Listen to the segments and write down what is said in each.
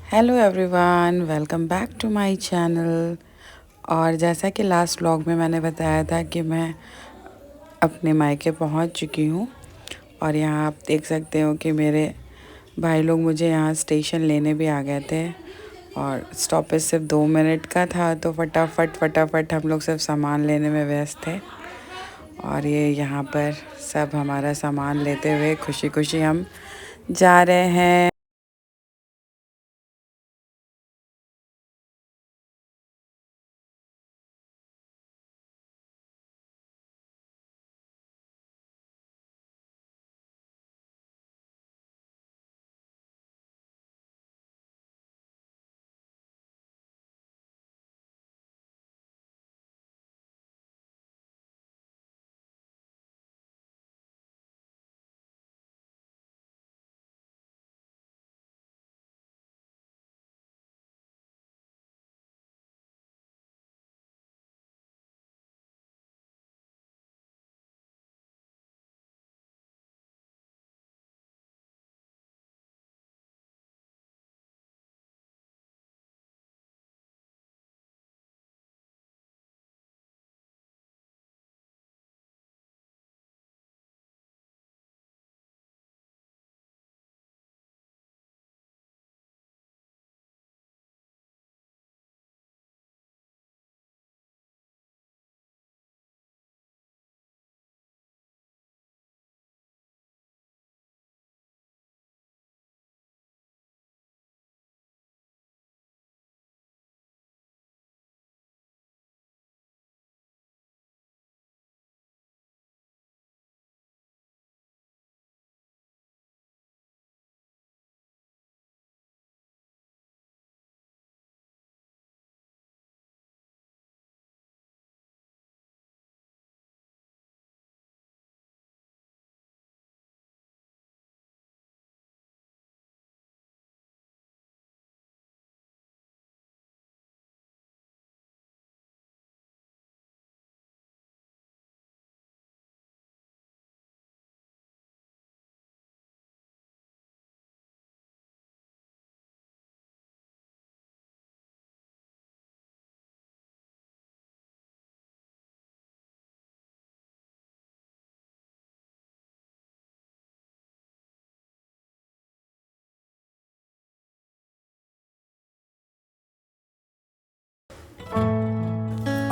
Hello everyone, welcome back to my channel. और जैसा कि लास्ट व्लॉग में मैंने बताया था कि मैं अपने मायके पहुंच चुकी हूं। और यहाँ आप देख सकते हो कि मेरे भाई लोग मुझे यहाँ स्टेशन लेने भी आ गए थे। और स्टॉपेज सिर्फ 2 मिनट का था, तो फटाफट हम लोग सिर्फ सामान लेने में व्यस्त थे। और ये यहाँ पर सब हमारा सामान लेते हुए खुशी खुशी हम जा रहे हैं।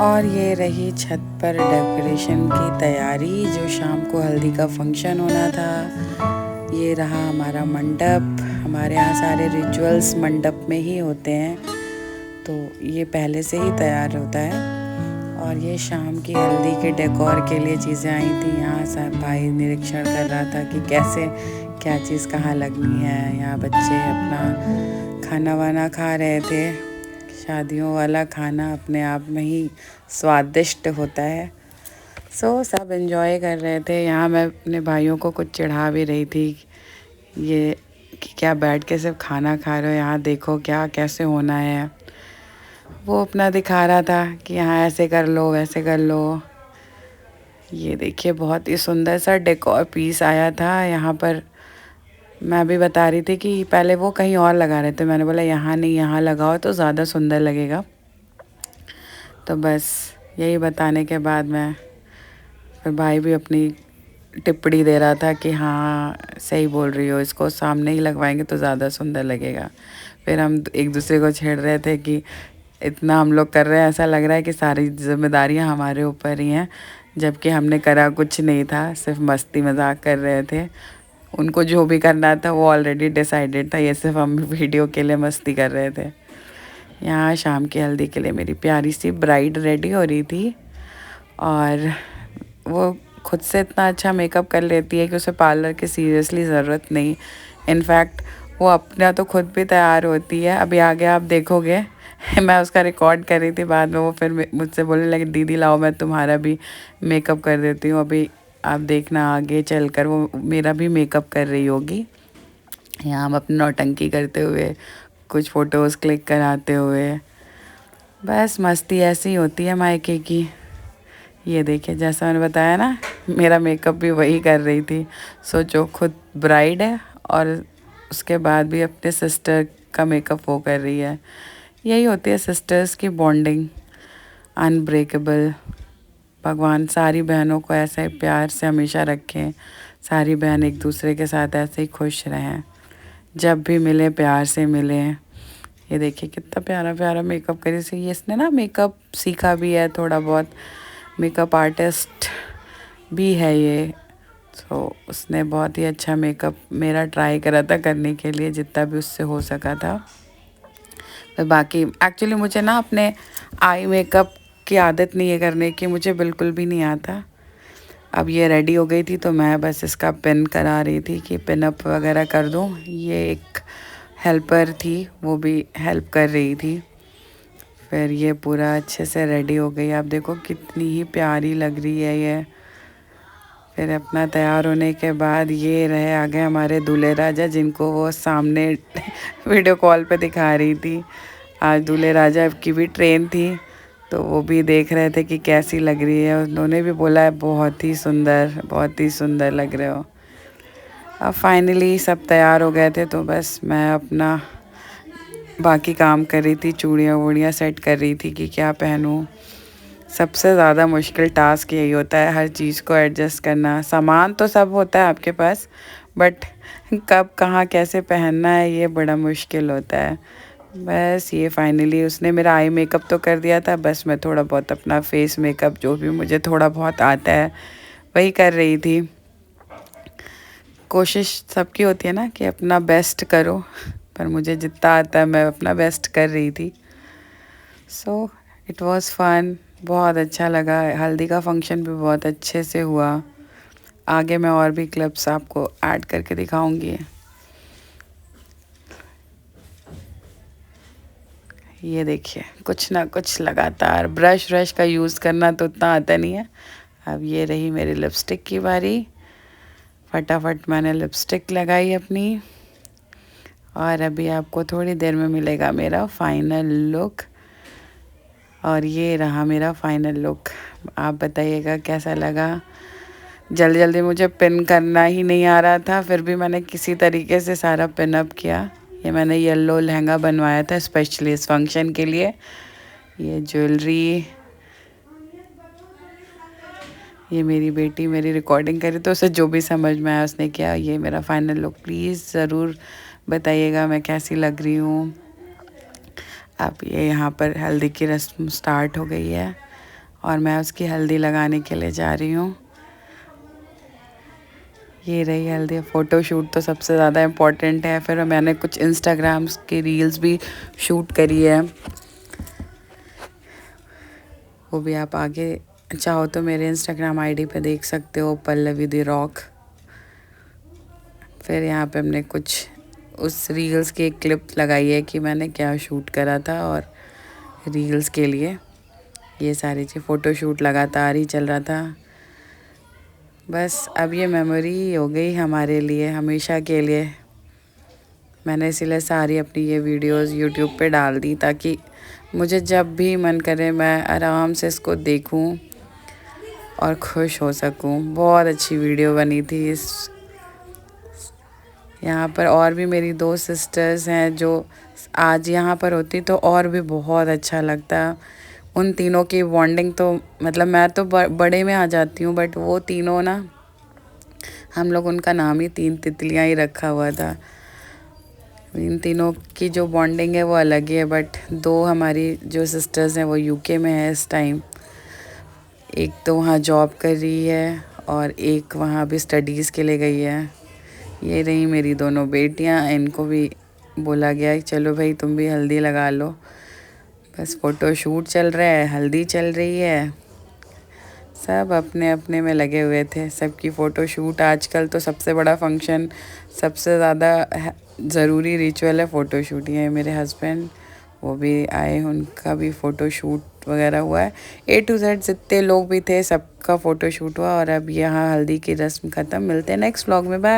और ये रही छत पर डेकोरेशन की तैयारी, जो शाम को हल्दी का फंक्शन होना था। ये रहा हमारा मंडप। हमारे यहाँ सारे रिचुअल्स मंडप में ही होते हैं, तो ये पहले से ही तैयार होता है। और ये शाम की हल्दी के डेकोर के लिए चीज़ें आई थी। यहाँ सब भाई निरीक्षण कर रहा था कि कैसे क्या चीज़ कहाँ लगनी है। यहाँ बच्चे अपना खाना वाना खा रहे थे। शादियों वाला खाना अपने आप में ही स्वादिष्ट होता है। सब एंजॉय कर रहे थे। यहाँ मैं अपने भाइयों को कुछ चिढ़ा भी रही थी, ये कि क्या बैठ के सिर्फ खाना खा रहे हो, यहाँ देखो क्या कैसे होना है। वो अपना दिखा रहा था कि यहाँ ऐसे कर लो वैसे कर लो। ये देखिए बहुत ही सुंदर सा डेकोर पीस आया था यहाँ पर। मैं भी बता रही थी कि पहले वो कहीं और लगा रहे थे, मैंने बोला यहाँ नहीं, यहाँ लगाओ तो ज़्यादा सुंदर लगेगा। तो बस यही बताने के बाद मैं फिर भाई भी अपनी टिप्पणी दे रहा था कि हाँ सही बोल रही हो, इसको सामने ही लगवाएंगे तो ज़्यादा सुंदर लगेगा। फिर हम एक दूसरे को छेड़ रहे थे कि इतना हम लोग कर रहे हैं, ऐसा लग रहा है कि सारी जिम्मेदारियां हमारे ऊपर ही हैं, जबकि हमने करा कुछ नहीं था, सिर्फ मस्ती मजाक कर रहे थे। उनको जो भी करना था वो ऑलरेडी डिसाइडेड था, ये सिर्फ हम वीडियो के लिए मस्ती कर रहे थे। यहाँ शाम की हल्दी के लिए मेरी प्यारी सी ब्राइड रेडी हो रही थी। और वो खुद से इतना अच्छा मेकअप कर लेती है कि उसे पार्लर की सीरियसली ज़रूरत नहीं। इनफैक्ट वो अपना तो खुद भी तैयार होती है। अभी आगे आप देखोगे मैं उसका रिकॉर्ड कर रही थी, बाद में वो फिर मुझसे बोलने लगी दीदी लाओ मैं तुम्हारा भी मेकअप कर देती हूँ। अभी आप देखना आगे चलकर वो मेरा भी मेकअप कर रही होगी। यहाँ हम अपनी नौटंकी करते हुए, कुछ फ़ोटोज़ क्लिक कराते हुए, बस मस्ती ऐसी होती है मायके की। ये देखिए जैसा मैंने बताया ना, मेरा मेकअप भी वही कर रही थी। सोचो खुद ब्राइड है और उसके बाद भी अपने सिस्टर का मेकअप वो कर रही है। यही होती है सिस्टर्स की बॉन्डिंग, अनब्रेकेबल। भगवान सारी बहनों को ऐसे ही प्यार से हमेशा रखें, सारी बहन एक दूसरे के साथ ऐसे ही खुश रहें, जब भी मिले प्यार से मिलें। ये देखिए कितना प्यारा प्यारा मेकअप करी सी। ये इसने ना मेकअप सीखा भी है थोड़ा बहुत, मेकअप आर्टिस्ट भी है ये। तो उसने बहुत ही अच्छा मेकअप मेरा ट्राई करा था करने के लिए, जितना भी उससे हो सका था। तो बाकी एक्चुअली मुझे ना अपने आई मेकअप की आदत नहीं है करने की, मुझे बिल्कुल भी नहीं आता। अब ये रेडी हो गई थी तो मैं बस इसका पिन करा रही थी कि पिन अप वगैरह कर दूँ। ये एक हेल्पर थी, वो भी हेल्प कर रही थी। फिर ये पूरा अच्छे से रेडी हो गई। आप देखो कितनी ही प्यारी लग रही है ये। फिर अपना तैयार होने के बाद ये रहे आ गए हमारे दूल्हे राजा, जिनको वो सामने वीडियो कॉल पे दिखा रही थी। आज दूल्हे राजा की भी ट्रेन थी, तो वो भी देख रहे थे कि कैसी लग रही है। उन्होंने भी बोला है बहुत ही सुंदर लग रहे हो। अब फाइनली सब तैयार हो गए थे, तो बस मैं अपना बाकी काम कर रही थी, चूड़ियाँ वूड़ियाँ सेट कर रही थी कि क्या पहनूं। सबसे ज़्यादा मुश्किल टास्क यही होता है, हर चीज़ को एडजस्ट करना। सामान तो सब होता है आपके पास, बट कब कहाँ कैसे पहनना है ये बड़ा मुश्किल होता है। बस ये फाइनली उसने मेरा आई मेकअप तो कर दिया था, बस मैं थोड़ा बहुत अपना फेस मेकअप जो भी मुझे थोड़ा बहुत आता है वही कर रही थी। कोशिश सबकी होती है ना कि अपना बेस्ट करो, पर मुझे जितना आता है मैं अपना बेस्ट कर रही थी। सो इट वाज फन, बहुत अच्छा लगा। हल्दी का फंक्शन भी बहुत अच्छे से हुआ। आगे मैं और भी क्लिप्स आपको ऐड करके दिखाऊंगी। ये देखिए कुछ ना कुछ लगातार, ब्रश व्रश का यूज़ करना तो उतना आता नहीं है। अब ये रही मेरी लिपस्टिक की बारी। फटाफट मैंने लिपस्टिक लगाई अपनी, और अभी आपको थोड़ी देर में मिलेगा मेरा फाइनल लुक। और ये रहा मेरा फाइनल लुक। आप बताइएगा कैसा लगा। जल्दी जल्दी मुझे पिन करना ही नहीं आ रहा था, फिर भी मैंने किसी तरीके से सारा पिन अप किया। ये मैंने येलो लहंगा बनवाया था स्पेशली इस फंक्शन के लिए। ये ज्वेलरी, ये मेरी बेटी मेरी रिकॉर्डिंग करी तो उसे जो भी समझ में आया उसने किया। ये मेरा फाइनल लुक। प्लीज़ ज़रूर बताइएगा मैं कैसी लग रही हूँ। अब ये यहाँ पर हल्दी की रस्म स्टार्ट हो गई है और मैं उसकी हल्दी लगाने के लिए जा रही हूँ। ये रही हल्दी। फ़ोटो शूट तो सबसे ज़्यादा इम्पोर्टेंट है। फिर मैंने कुछ इंस्टाग्राम्स की रील्स भी शूट करी है, वो भी आप आगे चाहो तो मेरे इंस्टाग्राम आईडी पे देख सकते हो, पल्लवी द रॉक। फिर यहाँ पे हमने कुछ उस रील्स की एक क्लिप लगाई है कि मैंने क्या शूट करा था, और रील्स के लिए ये सारी चीज़ फ़ोटो शूट लगातार ही चल रहा था। बस अब ये मेमोरी हो गई हमारे लिए हमेशा के लिए। मैंने इसीलिए सारी अपनी ये वीडियोस यूट्यूब पे डाल दी, ताकि मुझे जब भी मन करे मैं आराम से इसको देखूं और खुश हो सकूं। बहुत अच्छी वीडियो बनी थी इस। यहाँ पर और भी मेरी 2 सिस्टर्स हैं जो आज यहाँ पर होती तो और भी बहुत अच्छा लगता। उन तीनों की बॉन्डिंग तो मतलब मैं तो बड़े में आ जाती हूँ, बट वो तीनों ना, हम लोग उनका नाम ही 3 तितलियाँ ही रखा हुआ था। इन तीनों की जो बॉन्डिंग है वो अलग ही है। बट 2 हमारी जो सिस्टर्स हैं वो यूके में है इस टाइम। एक तो वहाँ जॉब कर रही है और एक वहाँ भी स्टडीज़ के लिए गई है। ये रही मेरी दोनों बेटियाँ, इनको भी बोला गया है चलो भाई तुम भी हल्दी लगा लो। बस फ़ोटो शूट चल रहा है, हल्दी चल रही है, सब अपने अपने में लगे हुए थे। सबकी फ़ोटो शूट, आजकल तो सबसे बड़ा फंक्शन, सबसे ज़्यादा ज़रूरी रिचुअल है फ़ोटो शूट। ये मेरे हस्बैंड वो भी आए, उनका भी फ़ोटो शूट वगैरह हुआ है। A to Z जितने लोग भी थे सबका फ़ोटो शूट हुआ। और अब यहाँ हल्दी की रस्म ख़त्म। मिलते हैं नेक्स्ट व्लॉग में, बाय।